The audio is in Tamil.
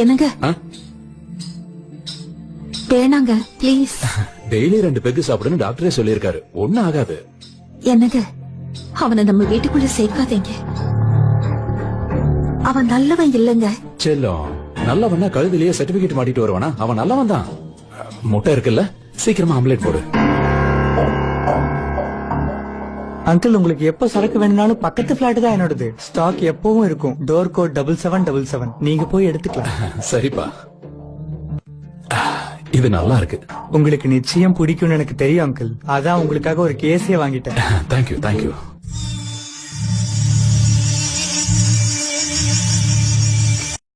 என்னங்க வேணாங்க ப்ளீஸ். டெய்லி 2 பெக்கு சாப்பிடுன்னு டாக்டரே சொல்லியிருக்காரு. ஒண்ணும் ஆகாது. என்னங்க அவனை நம்ம வீட்டுக்குள்ள சேர்க்காதீங்க. அவன் நல்லவன் இல்லங்க. செல்லம் நல்லவனா கழுதிலேயே சர்டிபிகேட் மாட்டிட்டு வருவானா? அவன் நல்லவன் தான். முட்டை இருக்குல்ல, சீக்கிரமா ஆம்லேட் போடு. அங்கிள், உங்களுக்கு எப்ப சரக்கு வேணும்னாலும் பக்கத்து பிளாட் தான் என்னோடது. ஸ்டாக் எப்பவும் இருக்கும். Door code 7777. நீங்க போய் எடுத்துக்கலாம். சரிப்பா, இது நல்லா இருக்கு. உங்களுக்கு நிச்சயம் பிடிக்கும்னு எனக்கு தெரியும் அங்கிள். அதான் உங்களுக்காக ஒரு கேஸே வாங்கிட்டேன். Thank you thank you.